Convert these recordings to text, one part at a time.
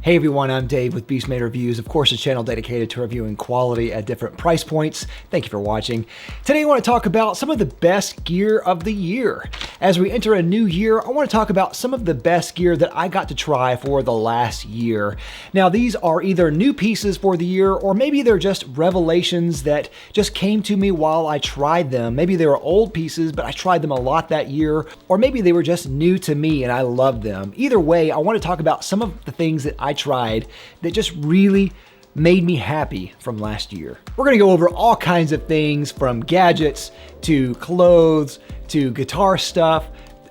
Hey everyone, I'm Dave with Beastmade Reviews, of course a channel dedicated to reviewing quality at different price points. Thank you for watching. Today I want to talk about some of the best gear of the year. As we enter a new year, I want to talk about some of the best gear that I got to try for the last year. Now these are either new pieces for the year, or maybe they're just revelations that just came to me while I tried them. Maybe they were old pieces, but I tried them a lot that year, or maybe they were just new to me and I loved them. Either way, I want to talk about some of the things that I tried that just really made me happy from last year. We're gonna go over all kinds of things, from gadgets to clothes to guitar stuff,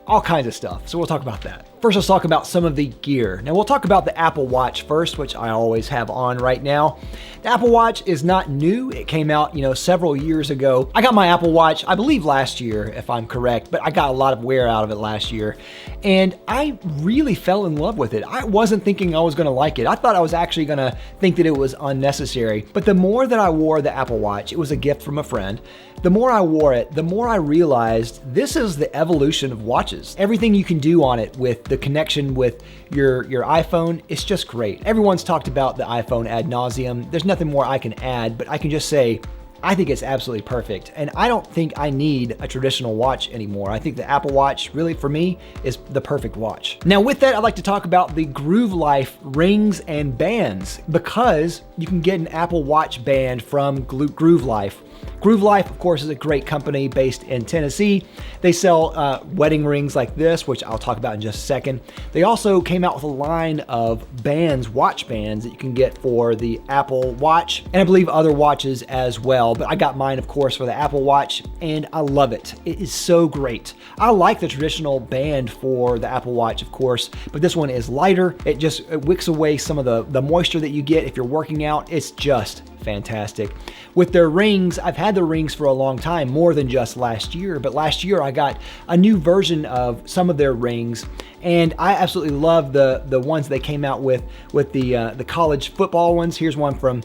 all kinds of stuff. So we'll talk about that. First, let's talk about some of the gear. Now we'll talk about the Apple Watch first, which I always have on right now. The Apple Watch is not new. It came out, several years ago. I got my Apple Watch, I believe last year, if I'm correct, but I got a lot of wear out of it last year. And I really fell in love with it. I wasn't thinking I was gonna like it. I thought I was actually gonna think that it was unnecessary. But the more that I wore the Apple Watch, it was a gift from a friend, the more I wore it, the more I realized this is the evolution of watches. Everything you can do on it with the connection with your iPhone, it's just great. Everyone's talked about the iPhone ad nauseum. There's nothing more I can add, but I can just say, I think it's absolutely perfect. And I don't think I need a traditional watch anymore. I think the Apple Watch, really for me, is the perfect watch. Now with that, I'd like to talk about the Groove Life rings and bands, because you can get an Apple Watch band from Groove Life. Groove Life, of course, is a great company based in Tennessee. They sell wedding rings like this, which I'll talk about in just a second. They also came out with a line of bands, watch bands, that you can get for the Apple Watch, and I believe other watches as well. But I got mine, of course, for the Apple Watch, and I love it. It is so great. I like the traditional band for the Apple Watch, of course, but this one is lighter. It wicks away some of the moisture that you get if you're working out. It's just fantastic. With their rings, I've had the rings for a long time, more than just last year, but last year I got a new version of some of their rings, and I absolutely love the ones they came out with the college football ones. Here's one from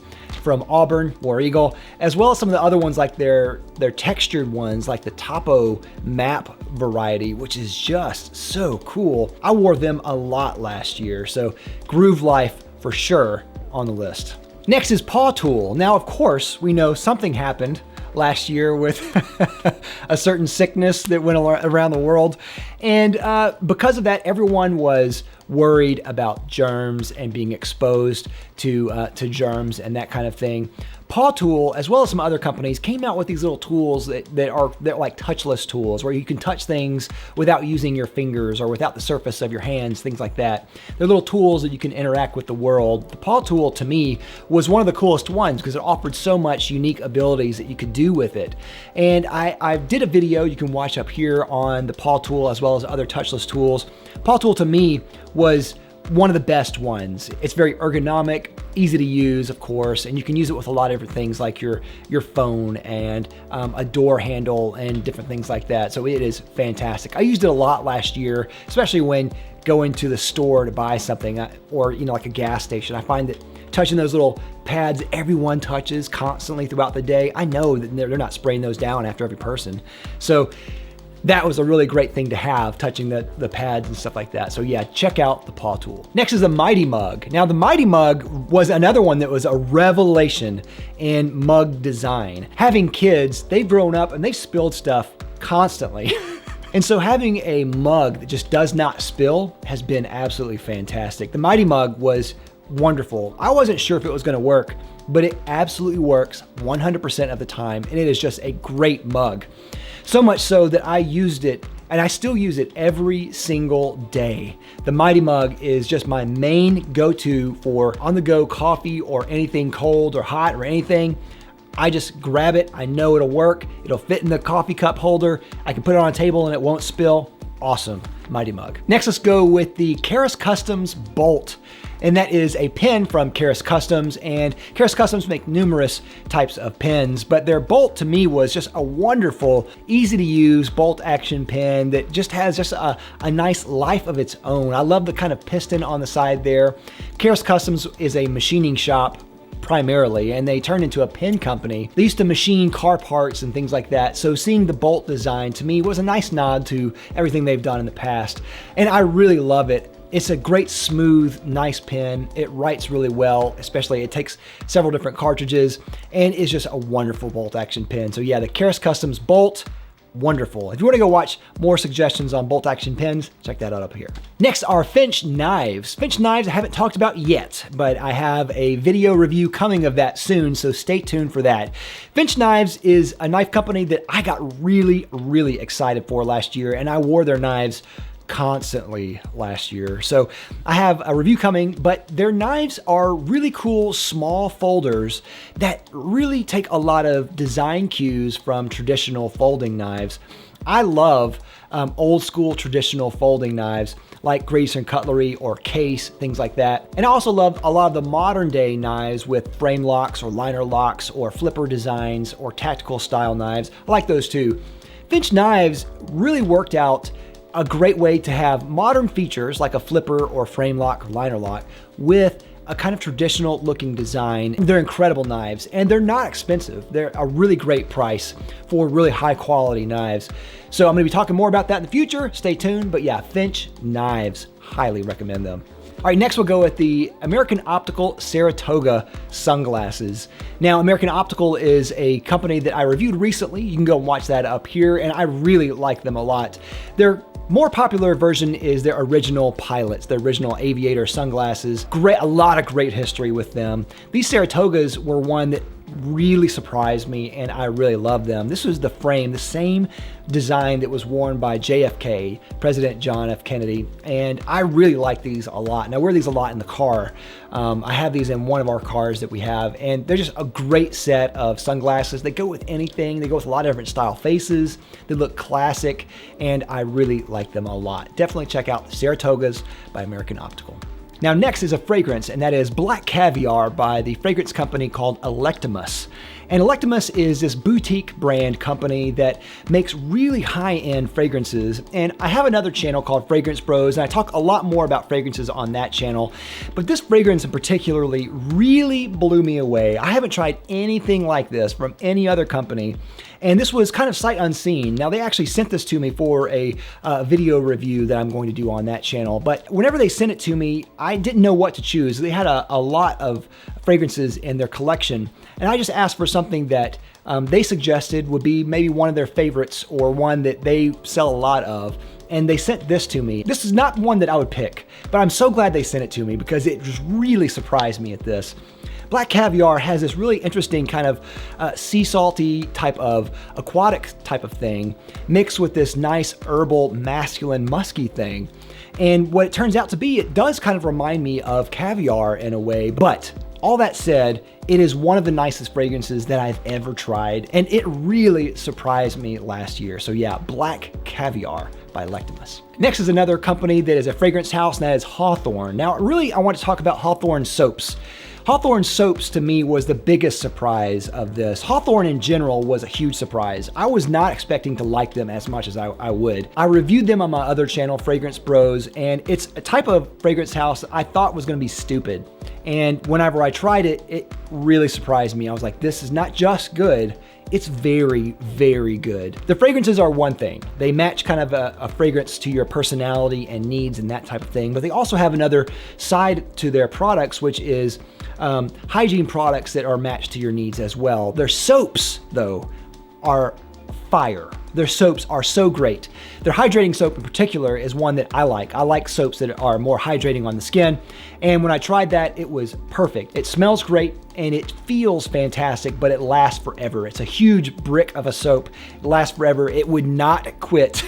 Auburn, War Eagle, as well as some of the other ones like their textured ones, like the Topo map variety, which is just so cool. I wore them a lot last year, so Groove Life for sure on the list. Next is Paw Tool. Now, of course, we know something happened last year with a certain sickness that went around the world. And because of that, everyone was worried about germs and being exposed to germs and that kind of thing. Paw Tool, as well as some other companies, came out with these little tools that are like touchless tools, where you can touch things without using your fingers or without the surface of your hands, things like that. They're little tools that you can interact with the world. The Paw Tool, to me, was one of the coolest ones because it offered so much unique abilities that you could do with it. And I did a video you can watch up here on the Paw Tool as well as other touchless tools. Paw Tool, to me, was one of the best ones. It's very ergonomic, easy to use, of course, and you can use it with a lot of different things like your phone and a door handle and different things like that. So it is fantastic. I used it a lot last year, especially when going to the store to buy something or like a gas station. I find that touching those little pads everyone touches constantly throughout the day, I know that they're not spraying those down after every person. So that was a really great thing to have, touching the pads and stuff like that. So yeah, check out the Paw Tool. Next is the Mighty Mug. Now the Mighty Mug was another one that was a revelation in mug design. Having kids, they've grown up and they've spilled stuff constantly. And so having a mug that just does not spill has been absolutely fantastic. The Mighty Mug was wonderful. I wasn't sure if it was gonna work, but it absolutely works 100% of the time, and it is just a great mug. So much so that I used it, and I still use it every single day. The Mighty Mug is just my main go-to for on-the-go coffee or anything cold or hot or anything. I just grab it, I know it'll work, it'll fit in the coffee cup holder, I can put it on a table and it won't spill. Awesome, Mighty Mug. Next, let's go with the Karas Kustoms Bolt. And that is a pen from Karas Kustoms, and Karas Kustoms make numerous types of pens, but their Bolt to me was just a wonderful, easy to use bolt action pen that just has a nice life of its own. I love the kind of piston on the side there. Karas Kustoms is a machining shop primarily, and they turned into a pen company. They used to machine car parts and things like that. So seeing the Bolt design to me was a nice nod to everything they've done in the past. And I really love it. It's a great, smooth, nice pen. It writes really well, especially it takes several different cartridges, and it's just a wonderful bolt action pen. So yeah, the Karas Kustoms Bolt, wonderful. If you want to go watch more suggestions on bolt action pens, check that out up here. Next are Finch knives. Finch knives I haven't talked about yet, but I have a video review coming of that soon, so stay tuned for that. Finch knives is a knife company that I got really, really excited for last year, and I wore their knives constantly last year. So I have a review coming, but their knives are really cool small folders that really take a lot of design cues from traditional folding knives. I love old school traditional folding knives like Greaser & Cutlery or Case, things like that. And I also love a lot of the modern day knives with frame locks or liner locks or flipper designs or tactical style knives. I like those too. Finch knives really worked out a great way to have modern features like a flipper or frame lock or liner lock with a kind of traditional looking design. They're incredible knives and they're not expensive. They're a really great price for really high quality knives. So I'm gonna be talking more about that in the future. Stay tuned, but yeah, Finch knives, highly recommend them. All right, next we'll go with the American Optical Saratoga sunglasses. Now, American Optical is a company that I reviewed recently. You can go and watch that up here, and I really like them a lot. Their more popular version is their original pilots, their original aviator sunglasses. Great, a lot of great history with them. These Saratogas were one that really surprised me, and I really love them. This was the frame, the same design that was worn by JFK, President John F. Kennedy, and I really like these a lot. And I wear these a lot in the car. I have these in one of our cars that we have, and they're just a great set of sunglasses. They go with anything. They go with a lot of different style faces. They look classic, and I really like them a lot. Definitely check out the Saratogas by American Optical. Now next is a fragrance, and that is Black Caviar by the fragrance company called Electimus. And Electimus is this boutique brand company that makes really high-end fragrances. And I have another channel called Fragrance Bros, and I talk a lot more about fragrances on that channel. But this fragrance in particularly really blew me away. I haven't tried anything like this from any other company. And this was kind of sight unseen. Now they actually sent this to me for a video review that I'm going to do on that channel. But whenever they sent it to me, I didn't know what to choose. They had a lot of fragrances in their collection. And I just asked for something that they suggested would be maybe one of their favorites or one that they sell a lot of. And they sent this to me. This is not one that I would pick, but I'm so glad they sent it to me because it just really surprised me at this. Black Caviar has this really interesting kind of sea salty type of aquatic type of thing mixed with this nice herbal masculine musky thing. And what it turns out to be, it does kind of remind me of caviar in a way, but all that said, it is one of the nicest fragrances that I've ever tried, and it really surprised me last year. So yeah, Black Caviar by Electimus. Next is another company that is a fragrance house, and that is Hawthorne. Now, really, I want to talk about Hawthorne soaps. Hawthorne soaps to me was the biggest surprise of this. Hawthorne in general was a huge surprise. I was not expecting to like them as much as I would. I reviewed them on my other channel, Fragrance Bros, and it's a type of fragrance house I thought was gonna be stupid. And whenever I tried it, it really surprised me. I was like, this is not just good, it's very, very good. The fragrances are one thing. They match kind of a fragrance to your personality and needs and that type of thing, but they also have another side to their products, which is hygiene products that are matched to your needs as well. Their soaps, though, are fire. Their soaps are so great. Their hydrating soap in particular is one that I like. I like soaps that are more hydrating on the skin. And when I tried that, it was perfect. It smells great and it feels fantastic, but it lasts forever. It's a huge brick of a soap. It lasts forever. It would not quit.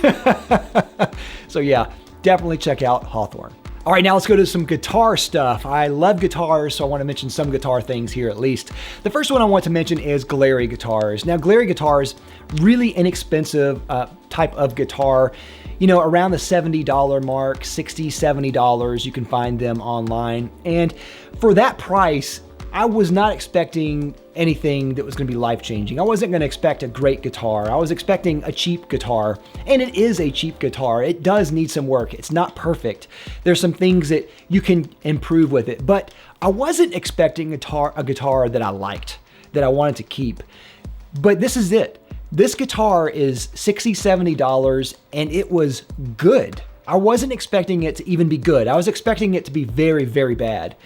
So yeah, definitely check out Hawthorne. All right, now let's go to some guitar stuff. I love guitars, so I want to mention some guitar things here at least. The first one I want to mention is Glarry guitars. Now, Glarry guitars, really inexpensive type of guitar. You know, around the $70 mark, $60, $70, you can find them online. And for that price, I was not expecting anything that was going to be life-changing. I wasn't going to expect a great guitar. I was expecting a cheap guitar, and it is a cheap guitar. It does need some work. It's not perfect. There's some things that you can improve with it, but I wasn't expecting a guitar that I liked, that I wanted to keep. But this is it. This guitar is $60, $70, and it was good. I wasn't expecting it to even be good. I was expecting it to be very, very bad.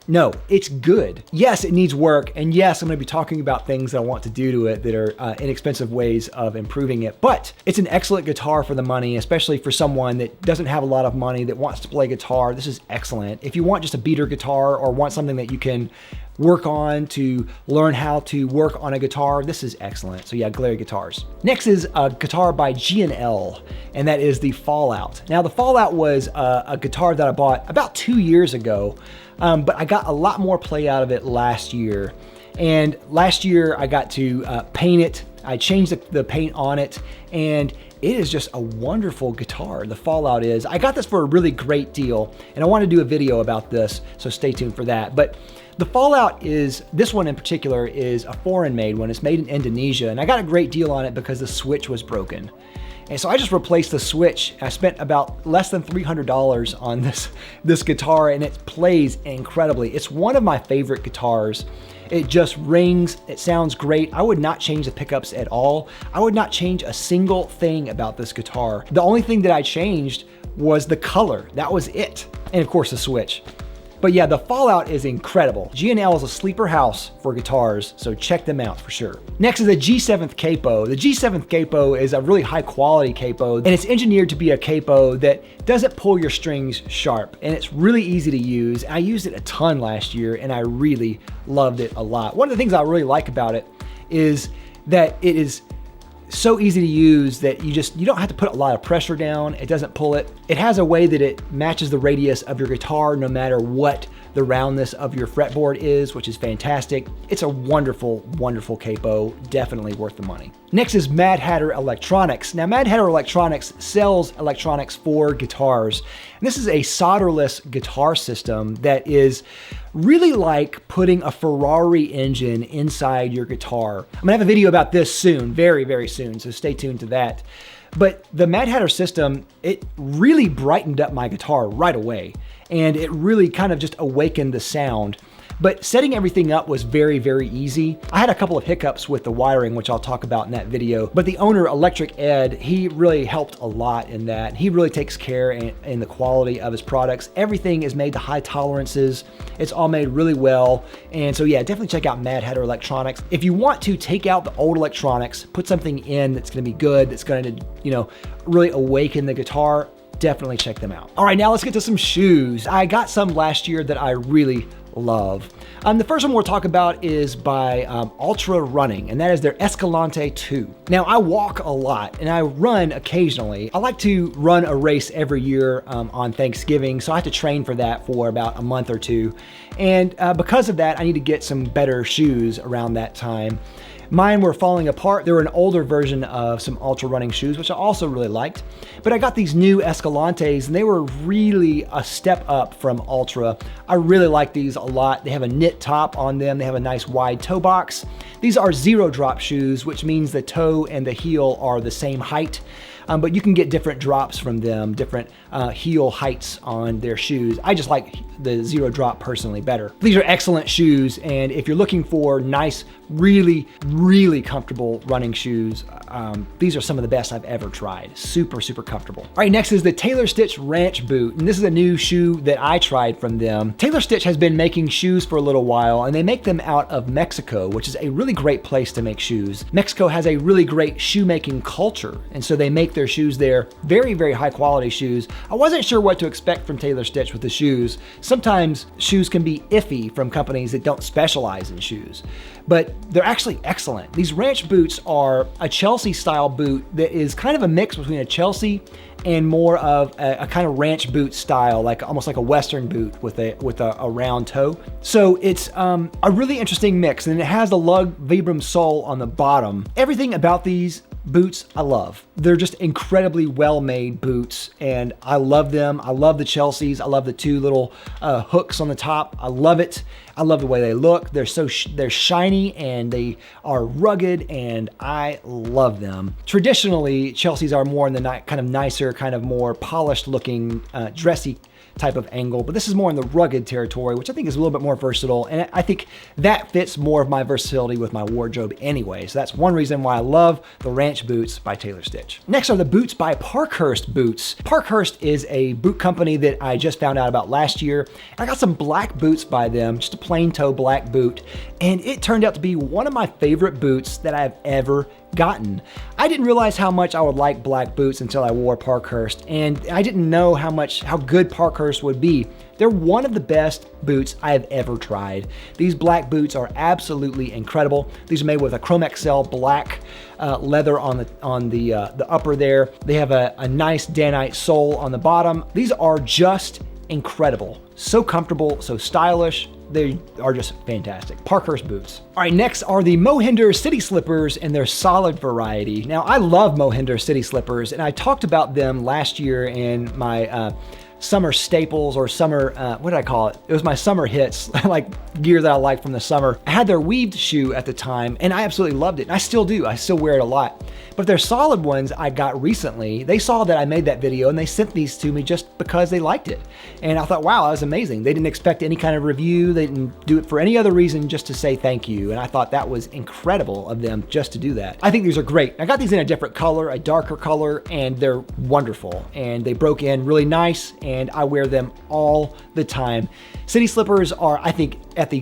No, it's good. Yes, it needs work. And yes, I'm gonna be talking about things that I want to do to it that are inexpensive ways of improving it. But it's an excellent guitar for the money, especially for someone that doesn't have a lot of money that wants to play guitar. This is excellent. If you want just a beater guitar or want something that you can work on to learn how to work on a guitar, this is excellent. So yeah, Glary guitars. Next is a guitar by G&L, and that is the Fallout. Now the Fallout was a guitar that I bought about 2 years ago, but I got a lot more play out of it last year. And last year I got to paint it. I changed the paint on it, and it is just a wonderful guitar. The Fallout is. I got this for a really great deal, and I want to do a video about this, so stay tuned for that. But the Fallout is, this one in particular, is a foreign made one. It's made in Indonesia, and I got a great deal on it because the switch was broken. And so I just replaced the switch. I spent about less than $300 on this guitar, and it plays incredibly. It's one of my favorite guitars. It just rings, it sounds great. I would not change the pickups at all. I would not change a single thing about this guitar. The only thing that I changed was the color. That was it. And of course the switch. But yeah, the Fallout is incredible. G&L is a sleeper house for guitars, so check them out for sure. Next is the G7th Capo. The G7th Capo is a really high quality capo, and it's engineered to be a capo that doesn't pull your strings sharp, and it's really easy to use. I used it a ton last year, and I really loved it a lot. One of the things I really like about it is that it is so easy to use that you don't have to put a lot of pressure down. It doesn't pull it. It has a way that it matches the radius of your guitar no matter what the roundness of your fretboard is, which is fantastic. It's a wonderful, wonderful capo, definitely worth the money. Next is Mad Hatter Electronics. Now, Mad Hatter Electronics sells electronics for guitars. And this is a solderless guitar system that is really like putting a Ferrari engine inside your guitar. I'm gonna have a video about this soon, very, very soon, so stay tuned to that. But the Mad Hatter system, it really brightened up my guitar right away, and it really kind of just awakened the sound. But setting everything up was very, very easy. I had a couple of hiccups with the wiring, which I'll talk about in that video, but the owner, Electric Ed, he really helped a lot in that. He really takes care in the quality of his products. Everything is made to high tolerances. It's all made really well. And so yeah, definitely check out Mad Hatter Electronics. If you want to take out the old electronics, put something in that's gonna be good, that's gonna, really awaken the guitar, definitely check them out. All right, now let's get to some shoes. I got some last year that I really love. The first one we'll talk about is by Ultra Running, and that is their Escalante 2. Now, I walk a lot and I run occasionally. I like to run a race every year on Thanksgiving, so I have to train for that for about a month or two. And because of that, I need to get some better shoes around that time. Mine were falling apart. They were an older version of some Ultra Running shoes, which I also really liked. But I got these new Escalantes, and they were really a step up from Ultra. I really like these a lot. They have a knit top on them. They have a nice wide toe box. These are zero drop shoes, which means the toe and the heel are the same height. But you can get different drops from them, different heel heights on their shoes. I just like the zero drop personally better. These are excellent shoes, and if you're looking for nice, really, really comfortable running shoes, these are some of the best I've ever tried. Super, super comfortable. All right, next is the Taylor Stitch Ranch Boot, and this is a new shoe that I tried from them. Taylor Stitch has been making shoes for a little while, and they make them out of Mexico, which is a really great place to make shoes. Mexico has a really great shoemaking culture, and so they make their shoes there. Very, very high quality shoes. I wasn't sure what to expect from Taylor Stitch with the shoes. Sometimes shoes can be iffy from companies that don't specialize in shoes, but they're actually excellent. These ranch boots are a Chelsea style boot that is kind of a mix between a Chelsea and more of a kind of ranch boot style, like almost like a Western boot with a round toe. So it's a really interesting mix, and it has the lug Vibram sole on the bottom. Everything about these boots I love. They're just incredibly well-made boots, and I love them. I love the Chelseas. I love the two little hooks on the top. I love it. I love the way they look. They're they're shiny and they are rugged, and I love them. Traditionally, Chelseas are more in the kind of nicer, kind of more polished looking, dressy type of angle, but this is more in the rugged territory, which I think is a little bit more versatile. And I think that fits more of my versatility with my wardrobe anyway. So that's one reason why I love the Ranch boots by Taylor Stitch. Next are the boots by Parkhurst Boots. Parkhurst is a boot company that I just found out about last year. I got some black boots by them, just a plain toe black boot, and it turned out to be one of my favorite boots that I've ever gotten. I didn't realize how much I would like black boots until I wore Parkhurst, and I didn't know how good Parkhurst would be. They're one of the best boots I have ever tried. These black boots are absolutely incredible. These are made with a Chrome XL black leather on the upper there. They have a nice Danite sole on the bottom. These are just incredible. So comfortable, so stylish. They are just fantastic. Parkhurst boots. All right, next are the Mohinder City Slippers in their solid variety. Now, I love Mohinder City Slippers, and I talked about them last year in my summer staples or summer, what did I call it? It was my summer hits, like gear that I liked from the summer. I had their weaved shoe at the time, and I absolutely loved it. And I still do. I still wear it a lot. But their solid ones I got recently, they saw that I made that video and they sent these to me just because they liked it. And I thought, wow, that was amazing. They didn't expect any kind of review. They didn't do it for any other reason, just to say thank you. And I thought that was incredible of them just to do that. I think these are great. I got these in a different color, a darker color, and they're wonderful. And they broke in really nice, and I wear them all the time. City slippers are, I think, at the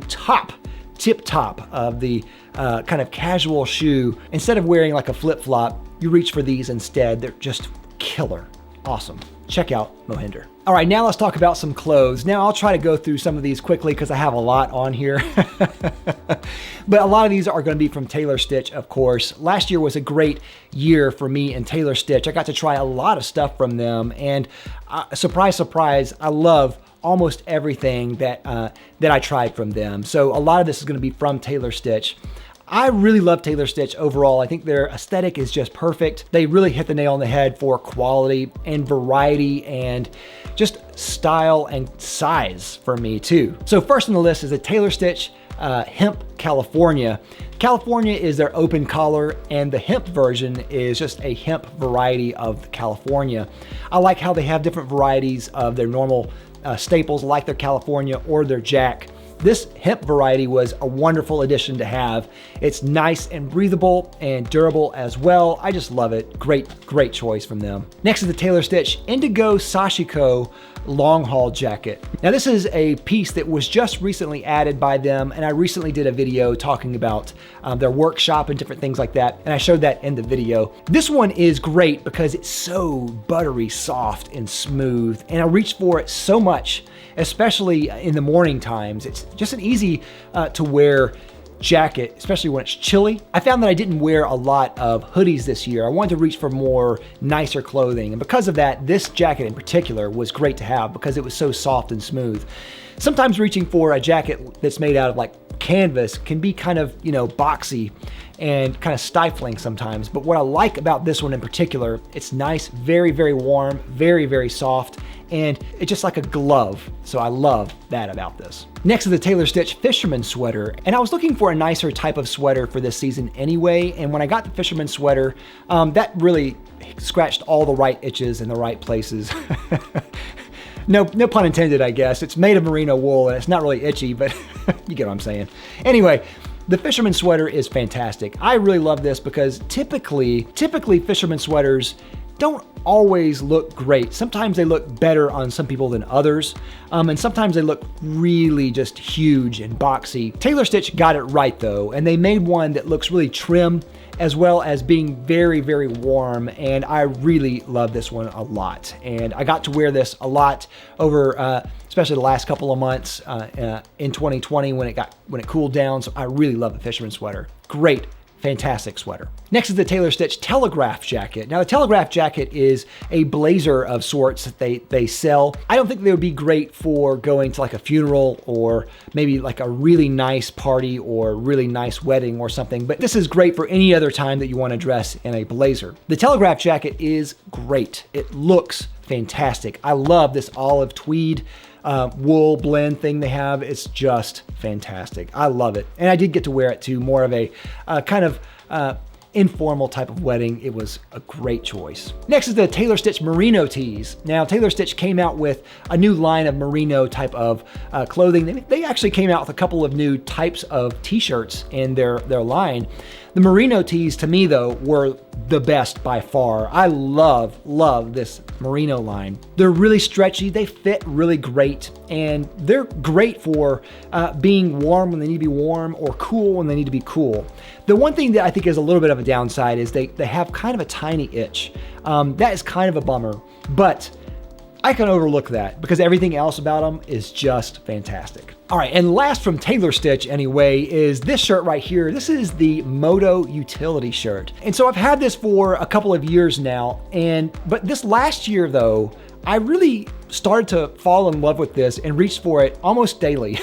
tip top of the kind of casual shoe. Instead of wearing like a flip-flop, you reach for these instead. They're just killer. Awesome. Check out Mohinder. All right, now let's talk about some clothes. Now I'll try to go through some of these quickly because I have a lot on here. But a lot of these are going to be from Taylor Stitch, of course. Last year was a great year for me and Taylor Stitch. I got to try a lot of stuff from them, and surprise, surprise, I love almost everything that I tried from them. So a lot of this is going to be from Taylor Stitch. I really love Taylor Stitch overall. I think their aesthetic is just perfect. They really hit the nail on the head for quality and variety and just style and size for me too. So first on the list is a Taylor Stitch Hemp California. California is their open collar, and the hemp version is just a hemp variety of California. I like how they have different varieties of their normal staples like their California or their Jack. This hemp variety was a wonderful addition to have. It's nice and breathable and durable as well. I just love it. Great, great choice from them. Next is the Taylor Stitch Indigo Sashiko long haul jacket. Now this is a piece that was just recently added by them, and I recently did a video talking about their workshop and different things like that, and I showed that in the video. This one is great because it's so buttery soft and smooth, and I reach for it so much, especially in the morning times. It's just an easy to wear jacket, especially when it's chilly. I found that I didn't wear a lot of hoodies this year. I wanted to reach for more nicer clothing, and because of that, this jacket in particular was great to have because it was so soft and smooth. Sometimes reaching for a jacket that's made out of like canvas can be kind of, you know, boxy and kind of stifling sometimes. But what I like about this one in particular, it's nice, very, very warm, very, very soft, and it's just like a glove. So I love that about this. Next is the Taylor Stitch Fisherman Sweater. And I was looking for a nicer type of sweater for this season anyway. And when I got the Fisherman Sweater, that really scratched all the right itches in the right places. No pun intended, I guess. It's made of merino wool and it's not really itchy, but you get what I'm saying. Anyway, the fisherman sweater is fantastic. I really love this because typically fisherman sweaters don't always look great. Sometimes they look better on some people than others, and sometimes they look really just huge and boxy. Taylor Stitch got it right though, and they made one that looks really trim as well as being very, very warm, and I really love this one a lot. And I got to wear this a lot over, especially the last couple of months in 2020 when it cooled down. So I really love the fisherman sweater. Great. Fantastic sweater. Next is the Taylor Stitch Telegraph Jacket. Now the Telegraph Jacket is a blazer of sorts that they sell. I don't think they would be great for going to like a funeral or maybe like a really nice party or really nice wedding or something, but this is great for any other time that you want to dress in a blazer. The Telegraph Jacket is great. It looks fantastic. I love this olive tweed wool blend thing they have. It's just fantastic. I love it. And I did get to wear it to more of a kind of informal type of wedding, it was a great choice. Next is the Tailor Stitch Merino tees. Now, Tailor Stitch came out with a new line of merino type of clothing. They actually came out with a couple of new types of t-shirts in their line. The merino tees, to me though, were the best by far. I love this merino line. They're really stretchy, they fit really great, and they're great for being warm when they need to be warm or cool when they need to be cool. The one thing that I think is a little bit of a downside is they have kind of a tiny itch. That is kind of a bummer, but I can overlook that because everything else about them is just fantastic. All right, and last from Tailor Stitch anyway is this shirt right here. This is the Moto Utility shirt. And so I've had this for a couple of years now, but this last year though, I really started to fall in love with this and reached for it almost daily.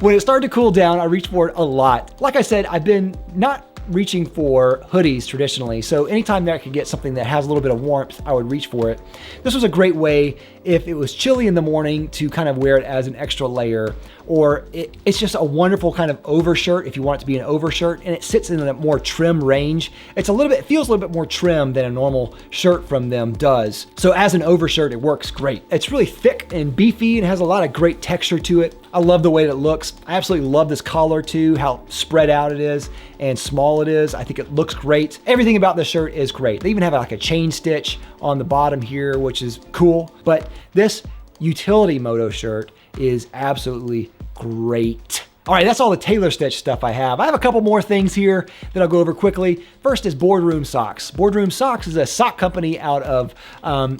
When it started to cool down, I reached for it a lot. Like I said, I've been not reaching for hoodies traditionally, so anytime that I could get something that has a little bit of warmth, I would reach for it. This was a great way if it was chilly in the morning to kind of wear it as an extra layer, or it's just a wonderful kind of overshirt if you want it to be an overshirt, and it sits in a more trim range. It feels a little bit more trim than a normal shirt from them does. So as an overshirt, it works great. It's really thick and beefy and has a lot of great texture to it. I love the way that it looks. I absolutely love this collar too, how spread out it is and small it is. I think it looks great. Everything about this shirt is great. They even have like a chain stitch on the bottom here, which is cool. But this utility moto shirt is absolutely great. All right, that's all the Tailor Stitch stuff I have. I have a couple more things here that I'll go over quickly. First is Boardroom Socks. Boardroom Socks is a sock company out of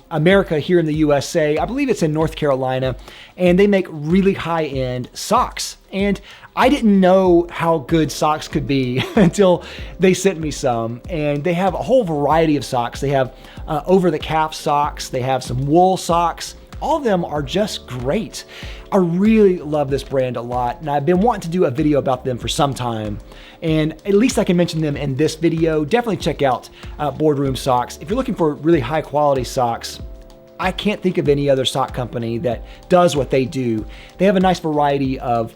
America here in the USA. I believe it's in North Carolina, and they make really high-end socks. And I didn't know how good socks could be until they sent me some. And they have a whole variety of socks. They have over-the-calf socks. They have some wool socks. All of them are just great. I really love this brand a lot, and I've been wanting to do a video about them for some time, and at least I can mention them in this video. Definitely check out Boardroom Socks. If you're looking for really high quality socks, I can't think of any other sock company that does what they do. They have a nice variety of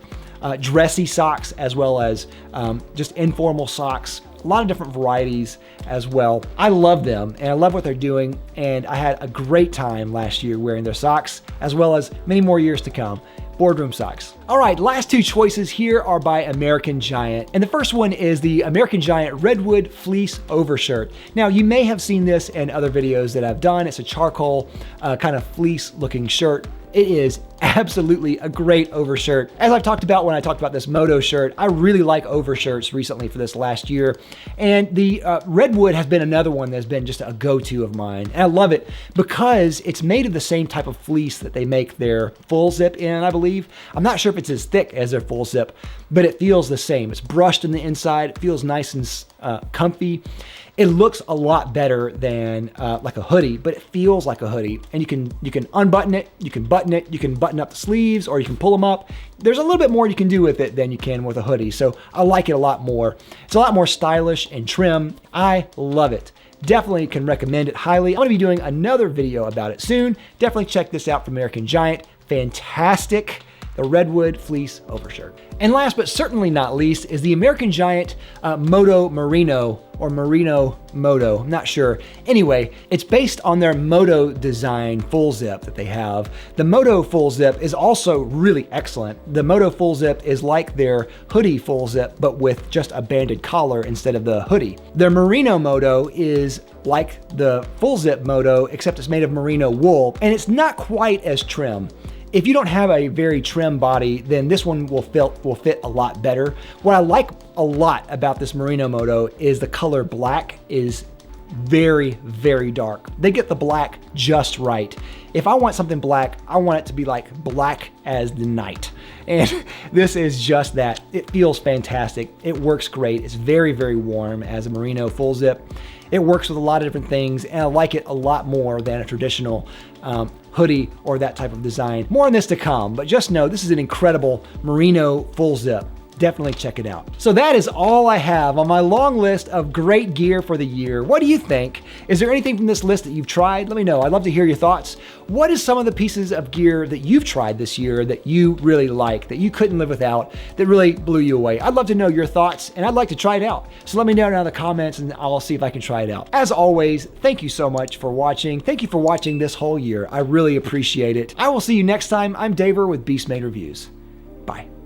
dressy socks as well as just informal socks. A lot of different varieties as well. I love them and I love what they're doing, and I had a great time last year wearing their socks as well as many more years to come. Boardroom Socks. All right, last two choices here are by American Giant, and the first one is the American Giant Redwood Fleece Overshirt. Now, you may have seen this in other videos that I've done. It's a charcoal kind of fleece looking shirt. It is absolutely a great overshirt. As I've talked about when I talked about this Moto shirt, I really like overshirts recently for this last year. And the Redwood has been another one that's been just a go-to of mine. And I love it because it's made of the same type of fleece that they make their full zip in, I believe. I'm not sure if it's as thick as their full zip, but it feels the same. It's brushed in the inside. It feels nice and comfy. It looks a lot better than like a hoodie, but it feels like a hoodie. And you can unbutton it, you can button it, you can button up the sleeves, or you can pull them up. There's a little bit more you can do with it than you can with a hoodie. So I like it a lot more. It's a lot more stylish and trim. I love it. Definitely can recommend it highly. I'm gonna be doing another video about it soon. Definitely check this out from American Giant. Fantastic. The Redwood Fleece Overshirt. And last but certainly not least is the American Giant Moto Merino, or Merino Moto, I'm not sure. Anyway, it's based on their Moto design full zip that they have. The Moto full zip is also really excellent. The Moto full zip is like their hoodie full zip, but with just a banded collar instead of the hoodie. Their Merino Moto is like the full zip Moto, except it's made of merino wool, and it's not quite as trim. If you don't have a very trim body, then this one will fit a lot better. What I like a lot about this Merino Moto is the color black is very, very dark. They get the black just right. If I want something black, I want it to be like black as the night. And this is just that. It feels fantastic. It works great. It's very, very warm as a merino full zip. It works with a lot of different things, and I like it a lot more than a traditional hoodie or that type of design. More on this to come, but just know this is an incredible merino full zip. definitely check it out. So that is all I have on my long list of great gear for the year. What do you think? Is there anything from this list that you've tried? Let me know. I'd love to hear your thoughts. What is some of the pieces of gear that you've tried this year that you really like, that you couldn't live without, that really blew you away? I'd love to know your thoughts, and I'd like to try it out. So let me know down in the comments, and I'll see if I can try it out. As always, thank you so much for watching. Thank you for watching this whole year. I really appreciate it. I will see you next time. I'm Daver with Beastmade Reviews. Bye.